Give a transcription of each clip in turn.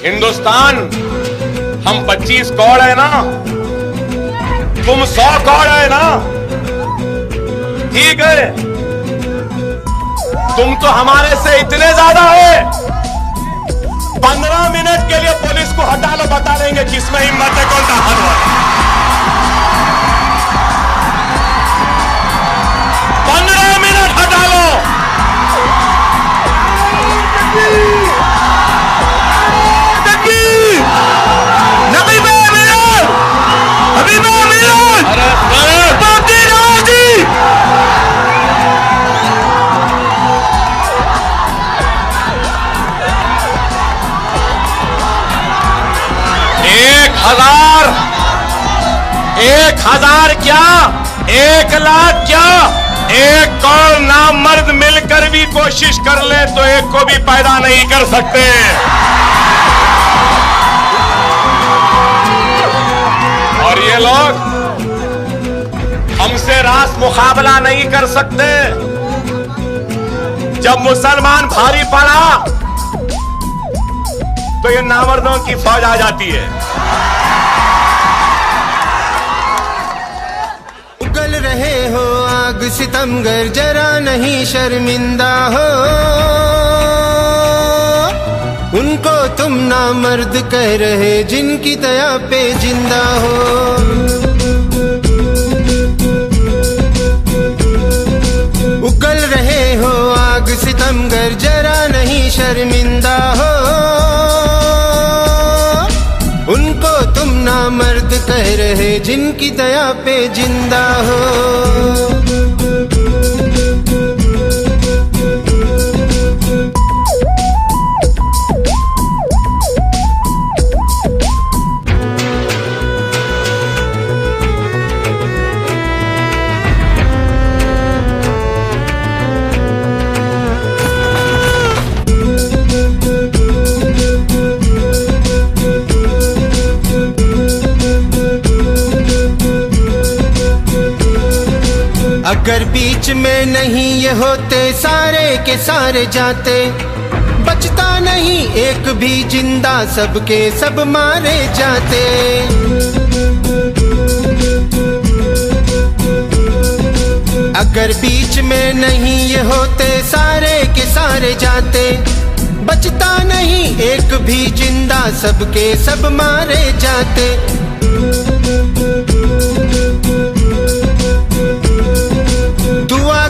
हिंदुस्तान हम 25 कौड़ है ना, तुम 100 कौड़ है ना, ठीक है। तुम तो हमारे से इतने ज्यादा है, 15 मिनट के लिए पुलिस को हटा लो, बता देंगे किसमें हिम्मत है, कौन ताकतवर है। 15 मिनट हटा लो। एक हजार क्या, 1 लाख क्या, 1 करोड़ नामर्द मिलकर भी कोशिश कर ले तो एक को भी पैदा नहीं कर सकते। और ये लोग हमसे रास मुकाबला नहीं कर सकते। जब मुसलमान भारी पड़ा तो ये नामर्दों की फौज आ जाती है। उगल रहे हो आग सितमगर, जरा नहीं शर्मिंदा हो। उनको तुम नामर्द कह रहे जिनकी दया पे जिंदा हो। उगल रहे हो आग सितमगर, जरा नहीं शर्मिंदा हो। उनको तुम नामर्द कह रहे जिनकी दया पे जिंदा हो। अगर बीच में नहीं ये होते, सारे के सारे जाते। बचता नहीं एक भी जिंदा, सबके सब मारे जाते। अगर बीच में नहीं ये होते, सारे के सारे जाते। बचता नहीं एक भी जिंदा, सबके सब मारे जाते।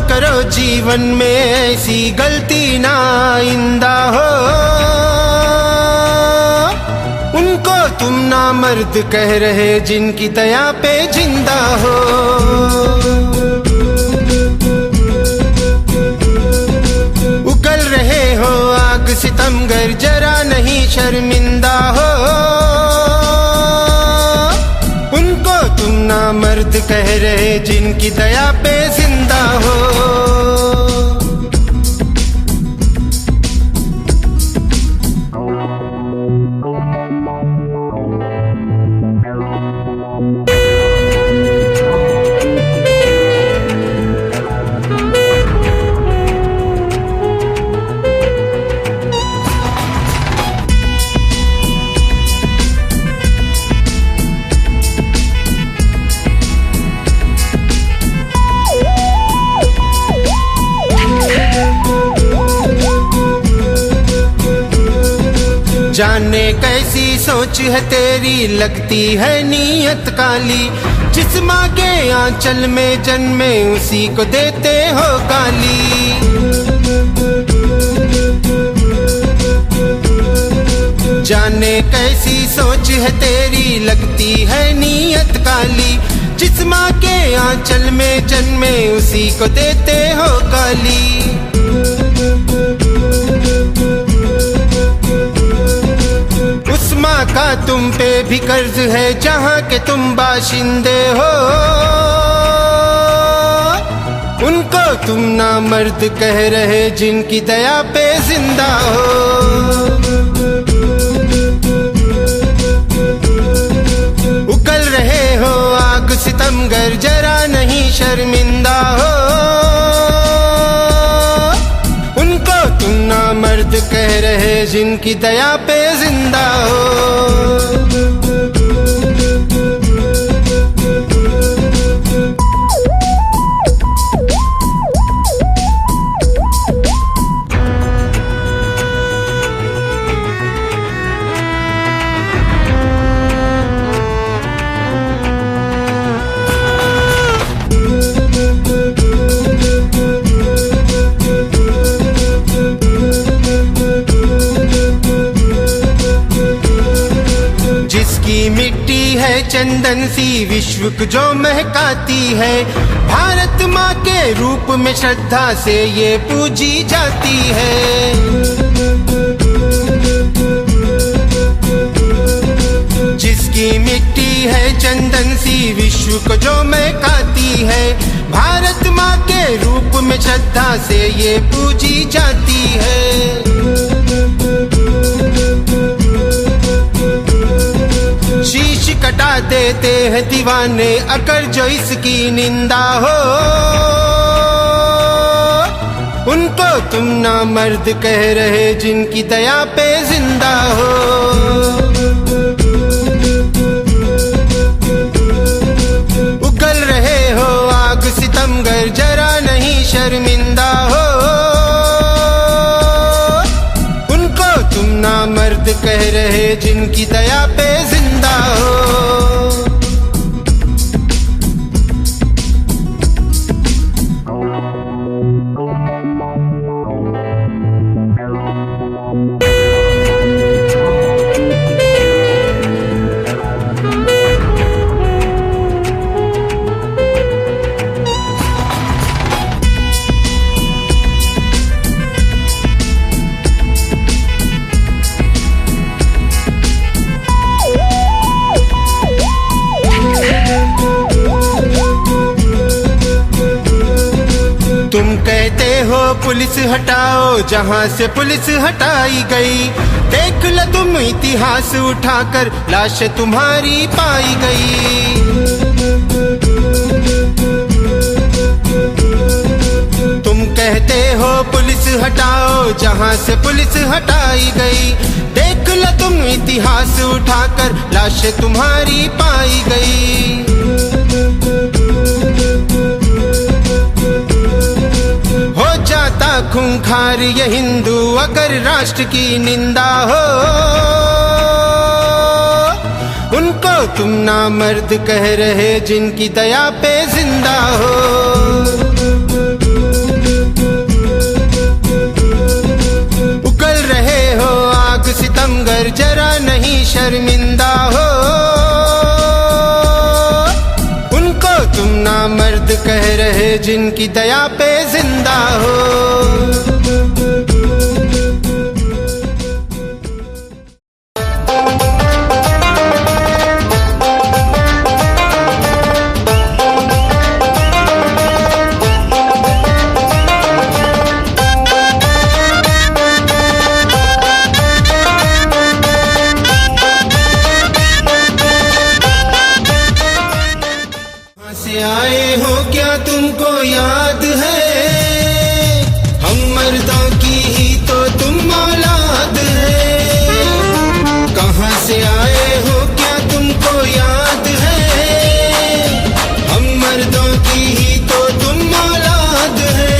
करो जीवन में ऐसी गलती ना आइंदा हो। उनको तुम नामर्द कह रहे जिनकी दया पे जिंदा हो। उगल रहे हो आग सितमगर, जरा नहीं शर्मिंदा हो। उनको तुम नामर्द कह रहे जिनकी दया पे जिंदा हो। जाने कैसी सोच है तेरी, लगती है नीयत काली। जिस माँ के आंचल में जन्मे उसी को देते हो गाली। जाने कैसी सोच है तेरी, लगती है नीयत काली। जिस माँ के आंचल में जन्मे उसी को देते हो गाली। माँ का तुम पे भी कर्ज है, जहाँ के तुम बाशिंदे हो। उनको तुम नामर्द कह रहे जिनकी दया पे जिंदा हो। उगल रहे हो आग सितमगर, जरा नहीं शर्मिंदा हो। उनको तुम नामर्द कह रहे जिनकी दया पे जिंदा हो। मिट्टी है चंदन सी विश्व को जो महकाती है, भारत माँ के रूप में श्रद्धा से ये पूजी जाती है। जिसकी मिट्टी है चंदन सी विश्व को जो महकाती है, भारत माँ के रूप में श्रद्धा से ये पूजी जाती है। शीश कटा देते हैं दीवाने अगर जो इसकी निंदा हो, उनको तुम ना मर्द कह रहे जिनकी दया पे जिंदा हो। उगल रहे हो आग सितमगर जरा नहीं शर्मिंदा हो, उनको तुम ना मर्द कह रहे जिनकी दया पे जिंदा हो। तुम कहते हो पुलिस हटाओ जहाँ से पुलिस हटाई गई, देख लो तुम इतिहास उठाकर लाश तुम्हारी पाई गई। तुम कहते हो पुलिस हटाओ जहाँ से पुलिस हटाई गई, देख लो तुम इतिहास उठाकर लाश तुम्हारी पाई गई। खूंखार ये हिंदू अगर राष्ट्र की निंदा हो, उनको तुम ना मर्द कह रहे जिनकी दया पे जिंदा हो। उगल रहे हो आग सितमगर जरा नहीं शर्मिंदा हो, उनको तुम ना मर्द कह रहे जिनकी दया पे जिंदा हो। से आए हो क्या तुमको याद है, हम मर्दों की ही तो तुम औलाद है। कहाँ से आए हो क्या तुमको याद है, हम मर्दों की ही तो तुम औलाद है।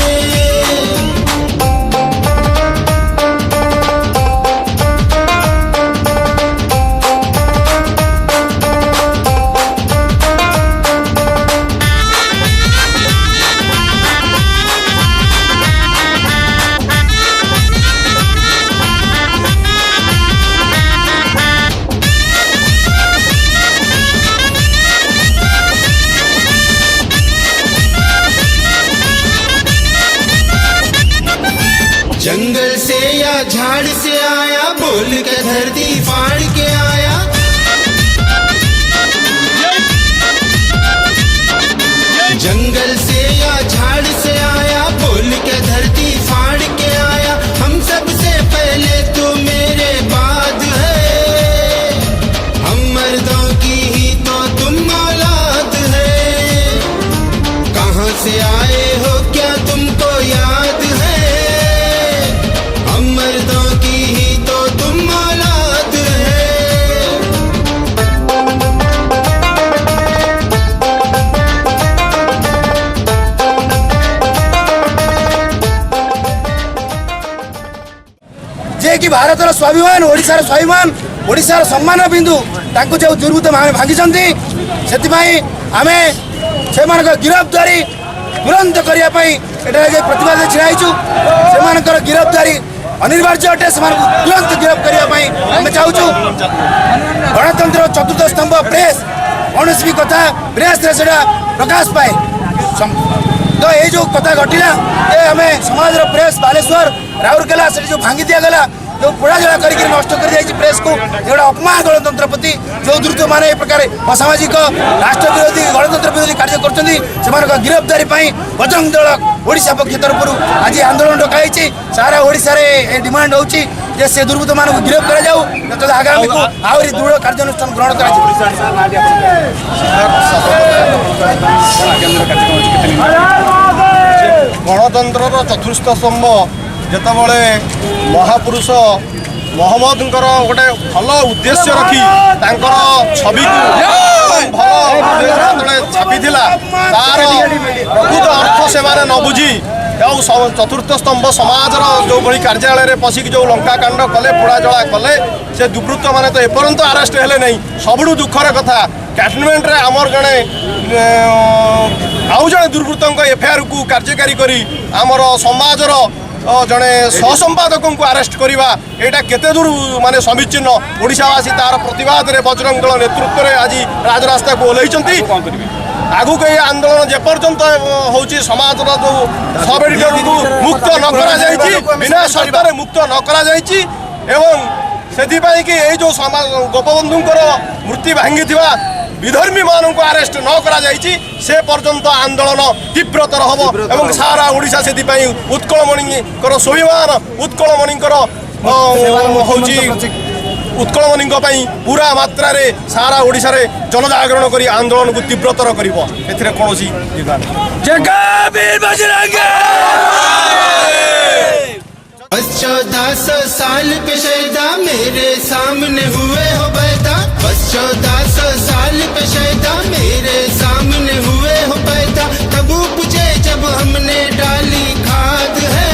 जंगल से या झाड़ से आया, बोल के धरती फाड़ के आया। जंगल से या झाड़ से आया, बोल के धरती फाड़ के आया। हम सबसे पहले तो मेरे बाद है, हम मर्दों की ही तो तुम औलाद है। कहाँ से आए हो क्या तुमको याद है, हम मर्दों की ही तो स्वाभिमान ओडिशार स्वाभिमान ओडिशार सम्मान बिंदु ताकू जो दुर्बृत्त आम भांगी से आमे से गिरफ्तारी तुरंत करने प्रतिवाद छिड़ाईचु से गिरफ्तारी अनिवार्य अटे से तुरंत गिरफ्त करने आम चाहूँ गणतंत्र चतुर्थ स्तंभ प्रेस कौन भी कथा प्रेस प्रकाश पाए तो ये जो कथा घटना ये आम समाज प्रेस बालेश्वर राउरकेला से जो भांगी दिगला जो पोड़ाजड़ा कर नष्ट कर प्रेस को गोटे अपमान गणतंत्र प्रति जो दुर्बृत्त मैंने प्रकार असामाजिक राष्ट्र विरोधी गणतंत्र विरोधी कार्य कर गिरफ्तारी बजरंग दल ओडिशा पक्ष तरफ आज आंदोलन डकाई सारा ओडिशा रे डिमांड होची जे से दुर्बृत्त मान गिरफ्त कर जाऊ नतले आगामी को आहरी दृढ़ कार्यानुष्ठान ग्रहण कर गणतंत्र चतुर्थ स्तंभ जितेबाला महापुरुष मोहम्मद गोटे भल उद्देश्य रखी छवि छापी तार प्रकृत अर्थ से न बुझी चतुर्थ स्तंभ समाज जो भाई कार्यालय में पशिक जो लंकाकांड कले पोड़ाजड़ा कले से दुर्बृत्त मैंने तो एपर्यंत आरेस्ट हेले नहीं सबुठ दुखर कथा कैंटनमेंट रे आमर जड़े आउ जड़े दुर्बृत्तों एफआईआर को कार्यकारी करी आमर समाजर जड़े सहसंपादक को आरेस्ट करवा यहाँ केते दूर माने समीचीन ओडिशावासी तार प्रतिवाद रे बजरंग दल नेतृत्व में आज राजरास्ता को ओह्लैंती आगु के आंदोलन जेपर्यंत होची समाज जो सब एडिटर को मुक्त न करा जायछि बिना शर्त मुक्त न करा जायछि एवं सेति पई कि ए जो समाज गोपबंधुंकर मूर्ति भांगी थिबा विधर्मी मानू को आरेस्ट न करा जायछि से पर्यंत आंदोलन तीव्रतर हम एवं सारा ओडिशा से उत्कलमणिकर स्वाभिमान उत्कलमणिकर होची उत्कलमणि पूरा मात्रा रे सारा ओडिशा रे जनजागरण करी आंदोलन को तीव्रतर करिवो एथिरे कोनोसी जय वीर बजरंग 1400 साल पे शहीदा मेरे सामने हुए हो पैदा 1400 साल पे शहीदा मेरे सामने हुए हो पैदा तब उपजे जब हमने डाली खाद है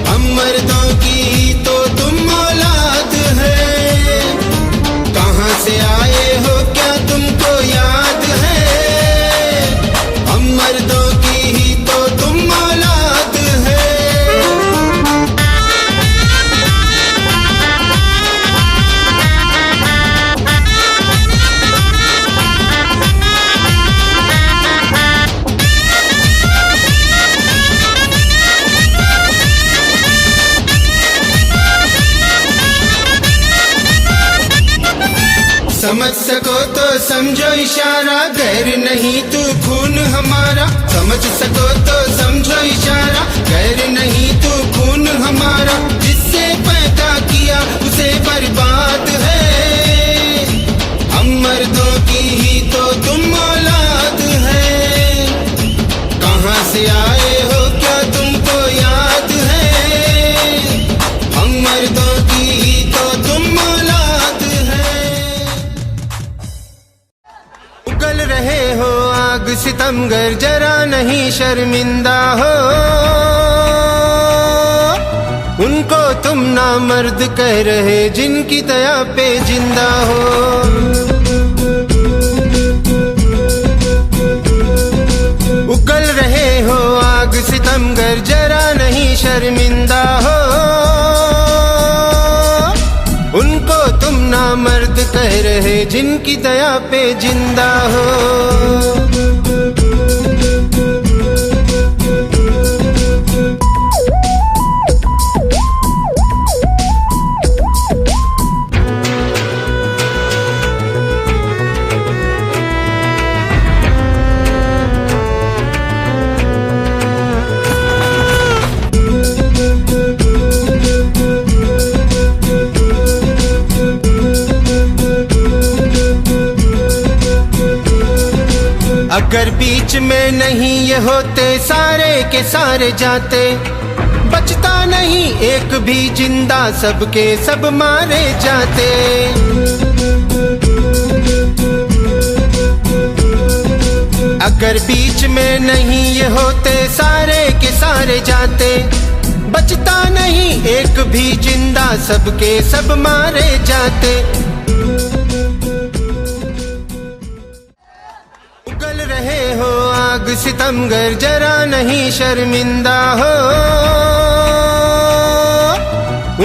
हम मर्दों की तो तुम औलाद है कहाँ से आए हो क्या तुमको याद है हम मर्दों की ही तो तुम औलाद है समझ सको तो समझो इशारा गैर नहीं तू खून हमारा समझ सको तो समझो इशारा गैर नहीं तू खून हमारा जिससे पैदा किया उसे बर्बाद है हम मर्दों की ही तो तुम औलाद है कहाँ से आए हो क्या तुमको याद है हम मर्दों की ही तो तुम औलाद है उगल रहे हो आग सितमगर जरा नहीं शर्मिंदा हो उनको तुम नामर्द कह रहे जिनकी दया पे जिंदा हो उगल रहे हो आग सितमगर जरा नहीं शर्मिंदा हो उनको तुम नामर्द कह रहे जिनकी दया पे जिंदा हो अगर बीच में नहीं ये होते सारे के सारे जाते बचता नहीं एक भी जिंदा सबके सब मारे जाते अगर बीच में नहीं ये होते सारे के सारे जाते बचता नहीं एक भी जिंदा, सबके सब मारे जाते। उगल रहे हो आग सितमगर, जरा नहीं शर्मिंदा हो।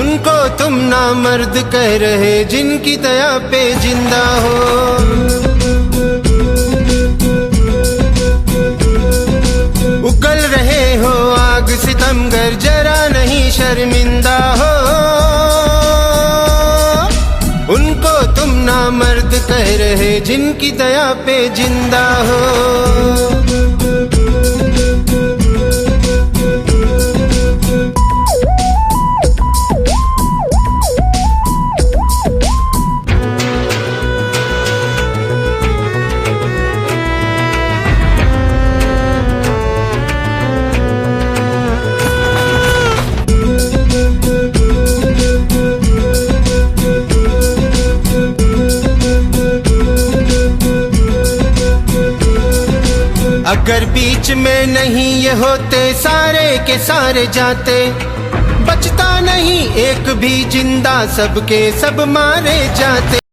उनको तुम नामर्द कह रहे जिनकी दया पे जिंदा हो। उगल रहे हो आग सितमगर, जरा नहीं शर्मिंदा हो। उनको तुम नामर्द कह रहे जिनकी दया पे जिंदा हो। अगर बीच में नहीं ये होते, सारे के सारे जाते। बचता नहीं एक भी जिंदा, सबके सब मारे जाते।